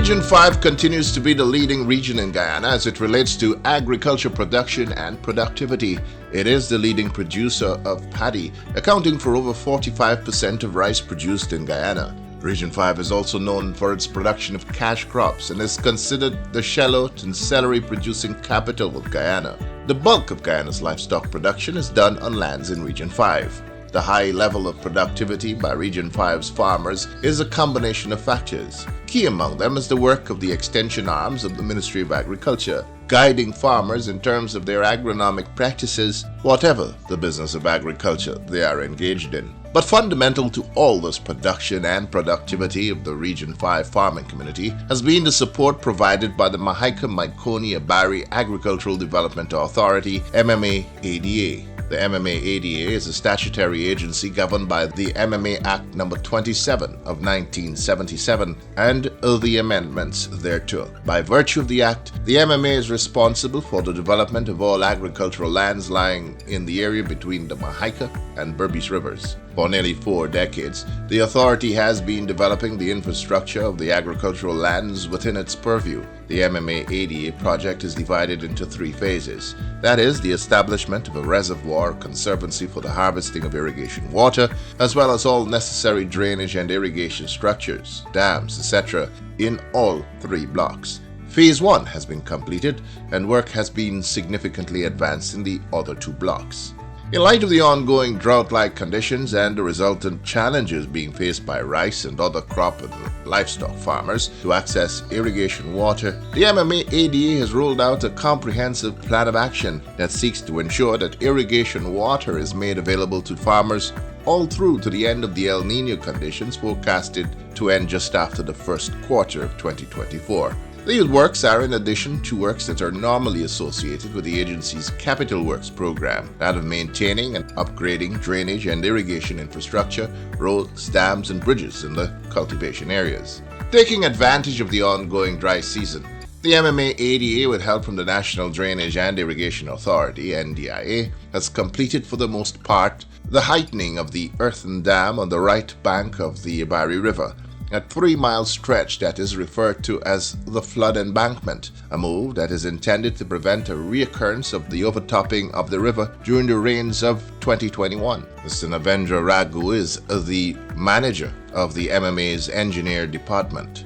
Region 5 continues to be the leading region in Guyana as it relates to agriculture production and productivity. It is the leading producer of paddy, accounting for over 45% of rice produced in Guyana. Region 5 is also known for its production of cash crops and is considered the shallot and celery producing capital of Guyana. The bulk of Guyana's livestock production is done on lands in Region 5. The high level of productivity by Region 5's farmers is a combination of factors. Key among them is the work of the extension arms of the Ministry of Agriculture, guiding farmers in terms of their agronomic practices, whatever the business of agriculture they are engaged in. But fundamental to all this production and productivity of the Region 5 farming community has been the support provided by the Mahaica-Maikonia-Bari Agricultural Development Authority, Mma Ada. The Mma Ada is a statutory agency governed by the MMA Act No. 27 of 1977 and the amendments thereto. By virtue of the Act, the MMA is responsible for the development of all agricultural lands lying in the area between the Mahaica and Berbice rivers. For nearly 4 decades, the authority has been developing the infrastructure of the agricultural lands within its purview. The Mma Ada project is divided into 3 phases. That is, the establishment of a reservoir conservancy for the harvesting of irrigation water, as well as all necessary drainage and irrigation structures, dams, etc., in all 3 blocks. Phase 1 has been completed, and work has been significantly advanced in the other 2 blocks. In light of the ongoing drought-like conditions and the resultant challenges being faced by rice and other crop and livestock farmers to access irrigation water, the Mma Ada has rolled out a comprehensive plan of action that seeks to ensure that irrigation water is made available to farmers all through to the end of the El Niño conditions forecasted to end just after the first quarter of 2024. These works are in addition to works that are normally associated with the agency's Capital Works program, that of maintaining and upgrading drainage and irrigation infrastructure, roads, dams, and bridges in the cultivation areas. Taking advantage of the ongoing dry season, the Mma Ada, with help from the National Drainage and Irrigation Authority, NDIA, has completed for the most part the heightening of the earthen dam on the right bank of the Bari River, a 3-mile stretch that is referred to as the flood embankment, a move that is intended to prevent a reoccurrence of the overtopping of the river during the rains of 2021. Mr. Navendra Raghu is the manager of the MMA's engineer department.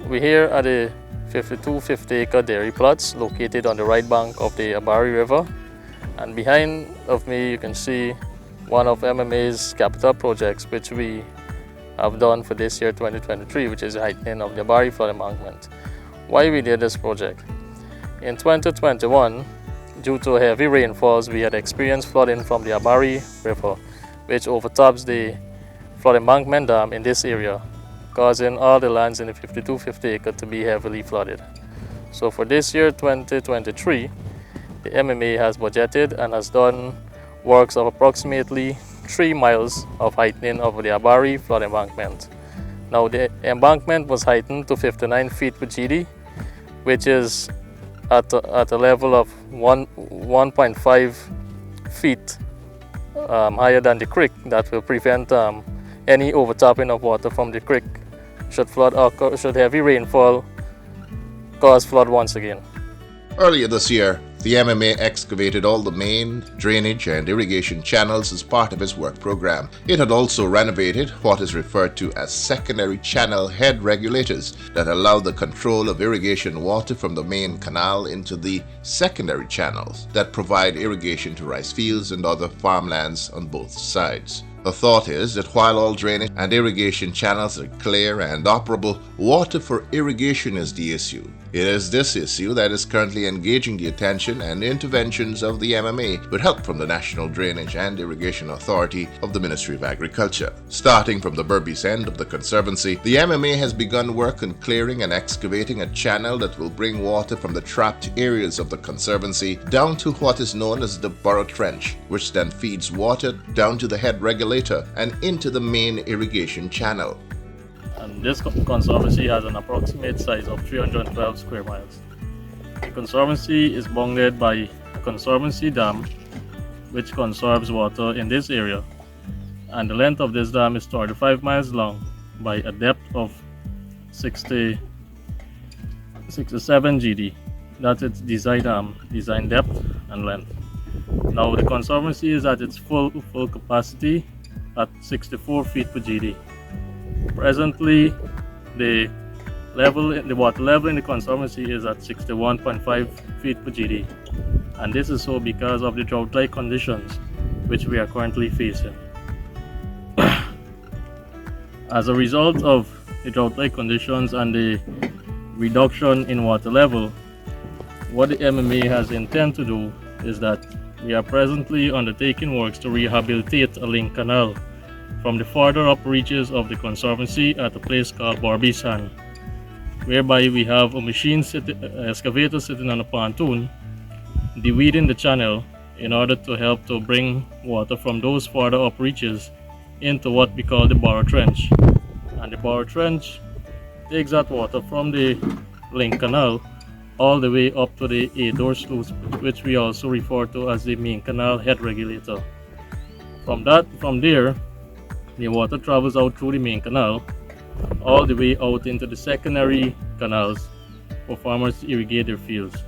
We're here at the 52-50-acre dairy plots located on the right bank of the Bari River, and behind of me you can see one of MMA's capital projects which we have done for this year 2023, which is the heightening of the Bari flood embankment. Why we did this project? In 2021, due to heavy rainfalls, we had experienced flooding from the Bari River, which overtops the flood embankment dam in this area, causing all the lands in the 52-50 acre to be heavily flooded. So for this year 2023, the MMA has budgeted and has done works of approximately 3 miles of heightening of the Bari flood embankment. Now the embankment was heightened to 59 feet per GD, which is at a level of 1.5 feet higher than the creek. That will prevent any overtopping of water from the creek should heavy rainfall cause flood once again. Earlier this year, the MMA excavated all the main drainage and irrigation channels as part of its work program. It had also renovated what is referred to as secondary channel head regulators that allow the control of irrigation water from the main canal into the secondary channels that provide irrigation to rice fields and other farmlands on both sides. The thought is that while all drainage and irrigation channels are clear and operable, water for irrigation is the issue. It is this issue that is currently engaging the attention and interventions of the MMA with help from the National Drainage and Irrigation Authority of the Ministry of Agriculture. Starting from the Berbice end of the Conservancy, the MMA has begun work on clearing and excavating a channel that will bring water from the trapped areas of the Conservancy down to what is known as the Burrow Trench, which then feeds water down to the head regulator and into the main irrigation channel. And this conservancy has an approximate size of 312 square miles. The conservancy is bounded by a conservancy dam which conserves water in this area, and the length of this dam is 35 miles long by a depth of 60 67 GD. That's its design depth and length. Now the Conservancy is at its full capacity at 64 feet per GD. Presently, the water level in the Conservancy is at 61.5 feet per GD, and this is so because of the drought-like conditions which we are currently facing. As a result of the drought-like conditions and the reduction in water level, what the MMA has intended to do is that we are presently undertaking works to rehabilitate a link canal from the farther up reaches of the Conservancy at a place called Barby's Hand, whereby we have a excavator sitting on a pontoon deweeding the channel in order to help to bring water from those farther up reaches into what we call the Barrow Trench. And the Barrow Trench takes that water from the link canal all the way up to the A-door sluice, which we also refer to as the main canal head regulator. From there, the water travels out through the main canal all the way out into the secondary canals for farmers to irrigate their fields.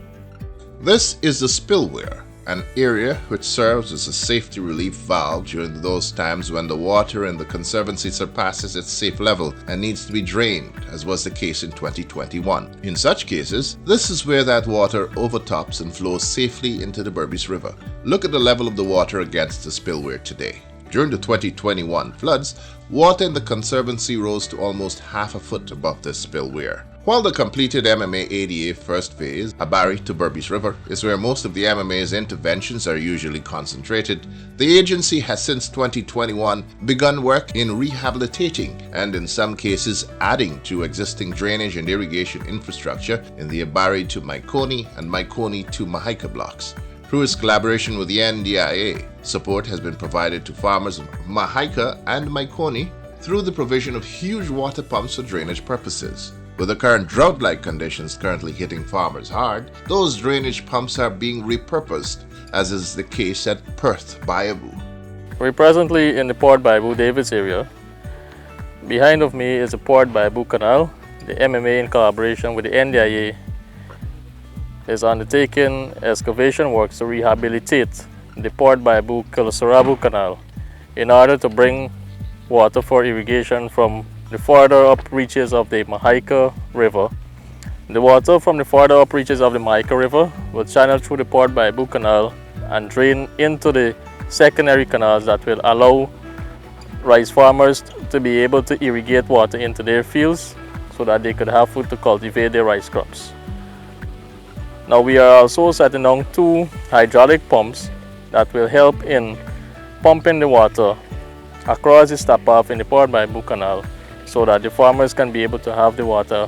This is the spillway, an area which serves as a safety relief valve during those times when the water in the Conservancy surpasses its safe level and needs to be drained, as was the case in 2021. In such cases, this is where that water overtops and flows safely into the Berbice River. Look at the level of the water against the spillway today. During the 2021 floods, water in the Conservancy rose to almost half a foot above this spillway. While the completed MMA ADA first phase, Abari to Berbice River, is where most of the MMA's interventions are usually concentrated, the agency has since 2021 begun work in rehabilitating and in some cases adding to existing drainage and irrigation infrastructure in the Abari to Maikoni and Maikoni to Mahika blocks. Through its collaboration with the NDIA, support has been provided to farmers of Mahika and Maikoni through the provision of huge water pumps for drainage purposes. With the current drought-like conditions currently hitting farmers hard, those drainage pumps are being repurposed, as is the case at Perth, Bayabu. We're presently in the Port Bayabu Davids area. Behind of me is the Port Bayabu Canal. The MMA in collaboration with the NDIA is undertaking excavation works to rehabilitate the Port Bayabu Kilosorabu Canal in order to bring water for irrigation from the farther up reaches of the Mahika River. The water from the farther up reaches of the Mahika River will channel through the Port Bayabu Canal and drain into the secondary canals that will allow rice farmers to be able to irrigate water into their fields so that they could have food to cultivate their rice crops. Now we are also setting down 2 hydraulic pumps that will help in pumping the water across the step path in the Port Bayabu Canal so that the farmers can be able to have the water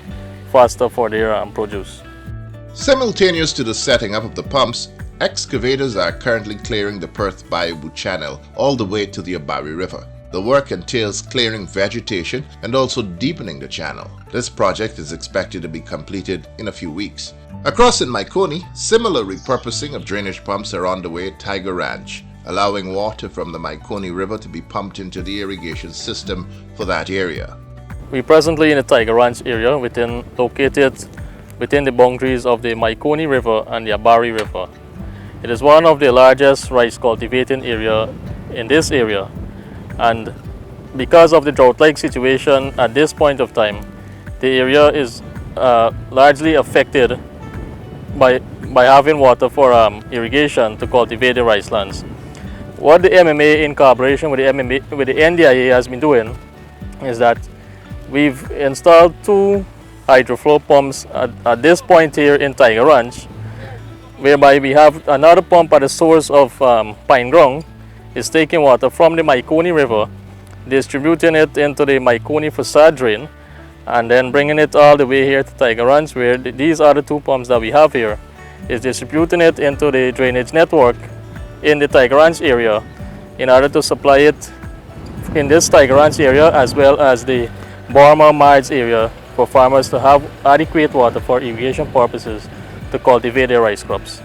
faster for their produce. Simultaneous to the setting up of the pumps, excavators are currently clearing the Perth Bayabu channel all the way to the Abari River. The work entails clearing vegetation and also deepening the channel. This project is expected to be completed in a few weeks. Across in Maikoni, similar repurposing of drainage pumps are on the way at Tiger Ranch, allowing water from the Maikoni River to be pumped into the irrigation system for that area. We're presently in the Tiger Ranch area located within the boundaries of the Maikoni River and the Abari River. It is one of the largest rice cultivating area in this area, and because of the drought-like situation at this point of time, the area is largely affected by having water for irrigation to cultivate the rice lands. What the MMA in collaboration with the NDIA has been doing is that we've installed 2 hydroflow pumps at this point here in Tiger Ranch, whereby we have another pump at the source of Pine Ground is taking water from the Maikoni River, distributing it into the Maikoni facade drain, and then bringing it all the way here to Tiger Ranch, where these are the 2 pumps that we have here, is distributing it into the drainage network in the Tiger Ranch area in order to supply it in this Tiger Ranch area as well as the Borma Mards area for farmers to have adequate water for irrigation purposes to cultivate their rice crops.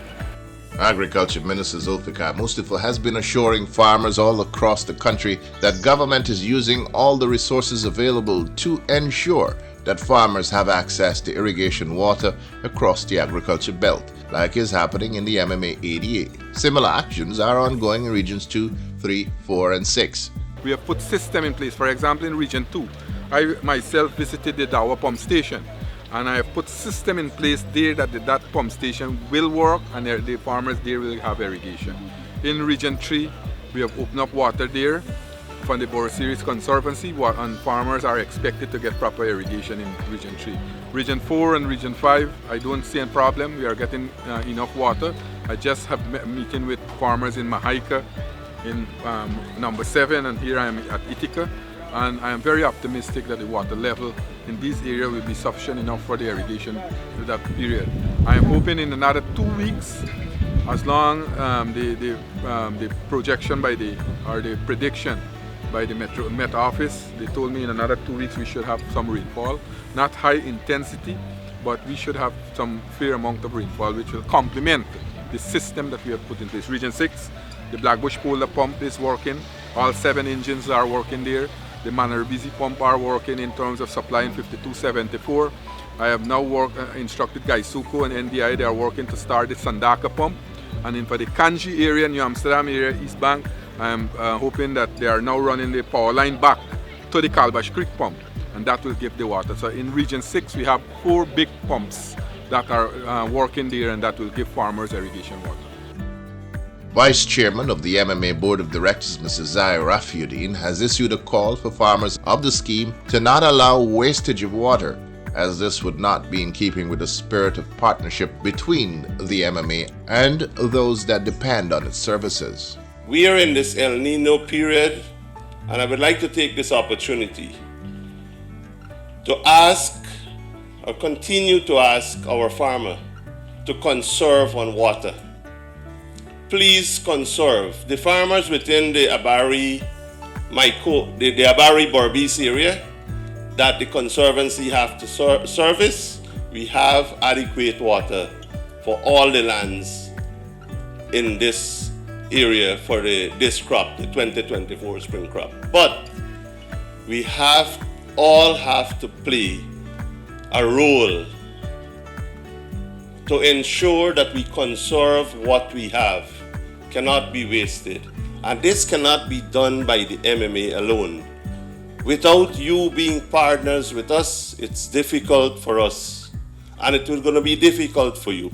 Agriculture Minister Zulfikar Mustafa has been assuring farmers all across the country that government is using all the resources available to ensure that farmers have access to irrigation water across the agriculture belt, like is happening in the MMA ADA. Similar actions are ongoing in Regions 2, 3, 4, and 6. We have put system in place. For example, in Region 2, I myself visited the Dawa pump station, and I have put system in place there that pump station will work and the farmers there will have irrigation. In Region 3, we have opened up water there from the Borough Series Conservancy, and farmers are expected to get proper irrigation in Region 3. Region 4 and Region 5, I don't see a problem. We are getting enough water. I just have a meeting with farmers in Mahaika, in number 7, and here I am at Ithaca. And I am very optimistic that the water level in this area will be sufficient enough for the irrigation for that period. I am hoping in another 2 weeks, as long the projection the prediction by the Met Office, they told me in another 2 weeks we should have some rainfall. Not high intensity, but we should have some fair amount of rainfall which will complement the system that we have put in place. Region 6, the Blackbush Polder pump is working. All 7 engines are working there. The Manarabisi pump are working in terms of supplying 5274. I have now instructed Gaisuko and NDI, they are working to start the Sandaka pump. And then for the Kanji area, New Amsterdam area, East Bank, I am hoping that they are now running the power line back to the Kalbash Creek pump, and that will give the water. So in Region 6, we have 4 big pumps that are working there, and that will give farmers irrigation water. Vice Chairman of the MMA Board of Directors, Mr. Zahir Rafiuddin, has issued a call for farmers of the scheme to not allow wastage of water, as this would not be in keeping with the spirit of partnership between the MMA and those that depend on its services. We are in this El Nino period, and I would like to take this opportunity to ask, or continue to ask our farmer to conserve on water. Please conserve. The farmers within the Abari, the Abari Berbice area that the Conservancy have to service, we have adequate water for all the lands in this area for this crop, the 2024 spring crop. But we all have to play a role to ensure that we conserve what we have. Cannot be wasted. And this cannot be done by the MMA alone. Without you being partners with us, it's difficult for us. And it will going to be difficult for you.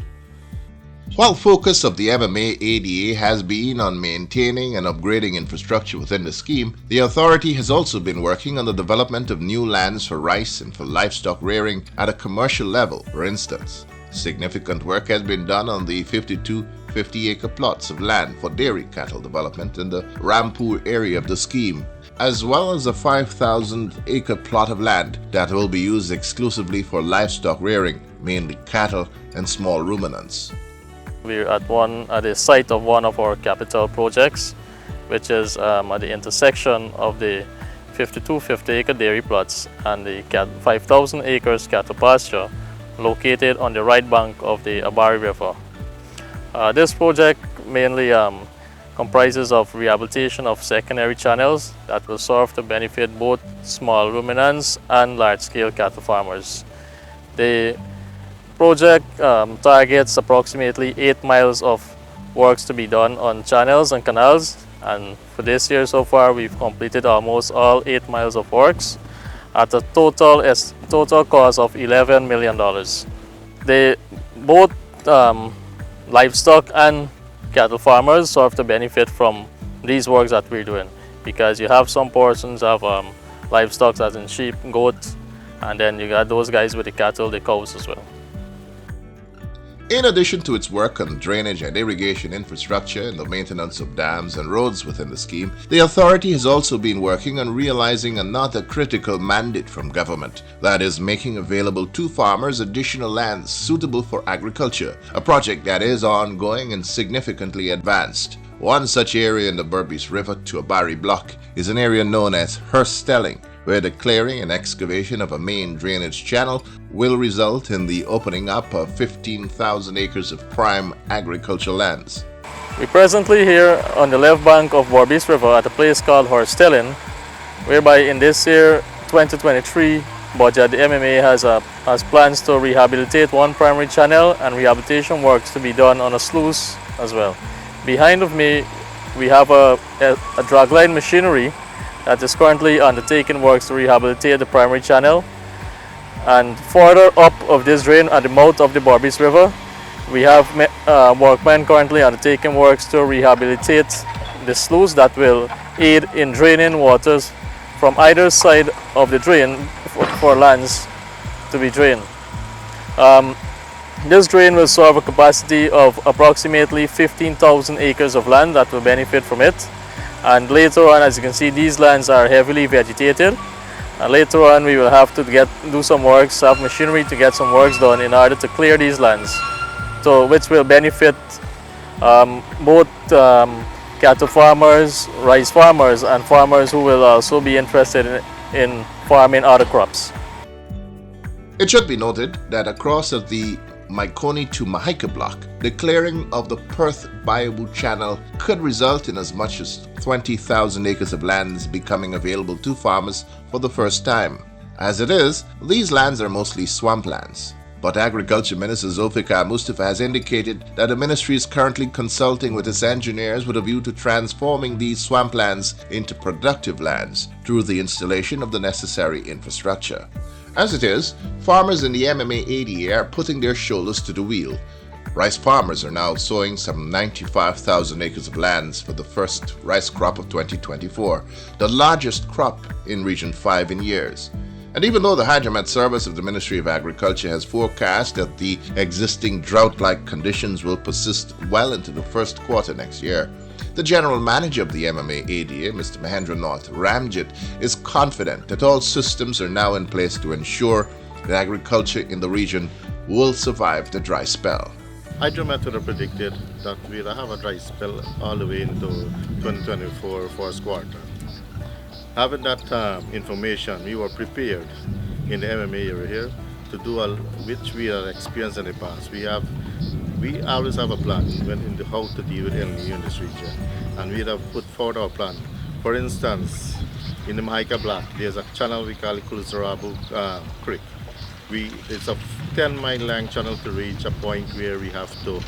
While focus of the MMA ADA has been on maintaining and upgrading infrastructure within the scheme, the authority has also been working on the development of new lands for rice and for livestock rearing at a commercial level, for instance. Significant work has been done on the 50-acre plots of land for dairy cattle development in the Rampur area of the scheme, as well as a 5,000-acre plot of land that will be used exclusively for livestock rearing, mainly cattle and small ruminants. We're at the site of one of our capital projects, which is at the intersection of the 50-acre dairy plots and the 5,000 acres cattle pasture located on the right bank of the Abari River. This project mainly comprises of rehabilitation of secondary channels that will serve to benefit both small ruminants and large-scale cattle farmers. The project targets approximately 8 miles of works to be done on channels and canals, and for this year so far we've completed almost all 8 miles of works at a total cost of $11 million. Both livestock and cattle farmers serve to benefit from these works that we're doing, because you have some portions of livestock as in sheep, goats, and then you got those guys with the cattle, the cows as well. In addition to its work on drainage and irrigation infrastructure and the maintenance of dams and roads within the scheme, the authority has also been working on realizing another critical mandate from government, that is, making available to farmers additional lands suitable for agriculture, a project that is ongoing and significantly advanced. One such area in the Berbice River to Abari block is an area known as Herstelling, where the clearing and excavation of a main drainage channel will result in the opening up of 15,000 acres of prime agricultural lands. We're presently here on the left bank of Berbice River at a place called Horstellin, whereby in this year 2023 budget the MMA has plans to rehabilitate one primary channel and rehabilitation works to be done on a sluice as well. Behind of me we have a dragline machinery that is currently undertaking works to rehabilitate the primary channel, and further up of this drain at the mouth of the Berbice River we have workmen currently undertaking works to rehabilitate the sluice that will aid in draining waters from either side of the drain for lands to be drained. This drain will serve a capacity of approximately 15,000 acres of land that will benefit from it. And later on, as you can see, these lands are heavily vegetated. And later on, we will have to do some works, have machinery to get some works done in order to clear these lands, so which will benefit both cattle farmers, rice farmers, and farmers who will also be interested in farming other crops. It should be noted that across the Maikoni to Mahika block, the clearing of the Perth Bayou Channel could result in as much as 20,000 acres of lands becoming available to farmers for the first time. As it is, these lands are mostly swamplands. But Agriculture Minister Zulfikar Mustafa has indicated that the ministry is currently consulting with its engineers with a view to transforming these swamplands into productive lands through the installation of the necessary infrastructure. As it is, farmers in the MMA ADA are putting their shoulders to the wheel. Rice farmers are now sowing some 95,000 acres of lands for the first rice crop of 2024, the largest crop in Region 5 in years. And even though the Hydromet Service of the Ministry of Agriculture has forecast that the existing drought-like conditions will persist well into the first quarter next year, the General Manager of the MMA ADA, Mr. Mahendranath Ramjit, is confident that all systems are now in place to ensure that agriculture in the region will survive the dry spell. Hydromet would have predicted that we'll have a dry spell all the way into 2024 first quarter. Having that information, we were prepared in the MMA area here to do which we have experienced in the past. We always have a plan in how to deal with El Niño in this region, and we have put forward our plan. For instance, in the Mahika block, there's a channel we call Kulsarabu Creek. It's a 10-mile long channel to reach a point where we have to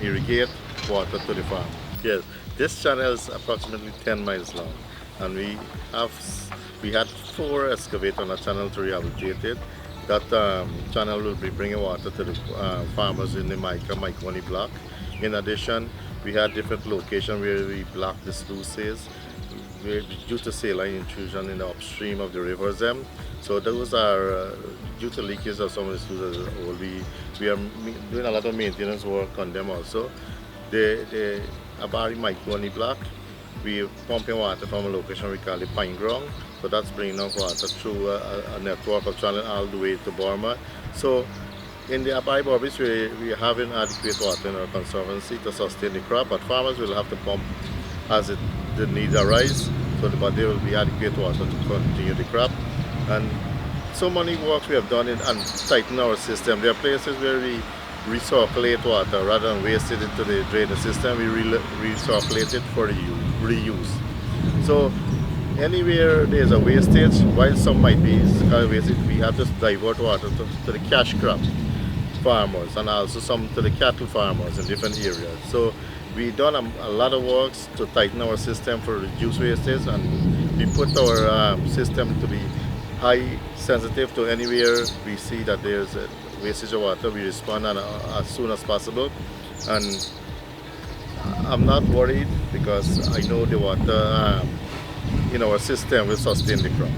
irrigate water to the farm. Yes, this channel is approximately 10 miles long. And we had 4 excavators on a channel to rehabilitate it. That channel will be bringing water to the farmers in the Maikoni block. In addition, we had different locations where we blocked the sluices due to saline intrusion in the upstream of the rivers. So those are due to leakage of some of the sluices. We are doing a lot of maintenance work on them also. The Abari Maikoni block, we are pumping water from a location we call it Pine Ground. So that's bringing up water through a network of channels all the way to Burma. So in the Abai Berbice, we are having adequate water in our Conservancy to sustain the crop, but farmers will have to pump as the need arise, but there will be adequate water to continue the crop. And so many works we have done and tighten our system. There are places where we recirculate water rather than waste it into the drainage system. We recirculate it for reuse. So anywhere there's a wastage, while some might be wasted, we have to divert water to the cash crop farmers and also some to the cattle farmers in different areas. So we've done a lot of works to tighten our system for reduce wastage, and we put our system to be high sensitive to anywhere we see that there's a wastage of water. We respond as soon as possible, and I'm not worried because I know the water in our system will sustain the crop.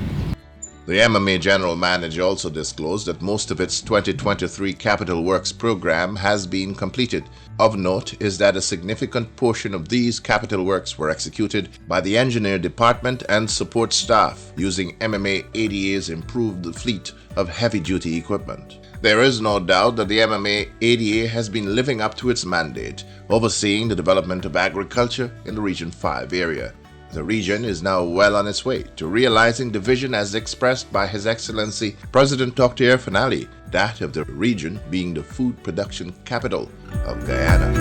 The MMA General Manager also disclosed that most of its 2023 Capital Works program has been completed. Of note is that a significant portion of these capital works were executed by the engineer department and support staff using MMA ADA's improved fleet of heavy-duty equipment. There is no doubt that the MMA ADA has been living up to its mandate, overseeing the development of agriculture in the Region 5 area. The region is now well on its way to realizing the vision as expressed by His Excellency President Dr. Finale, that of the region being the food production capital of Guyana.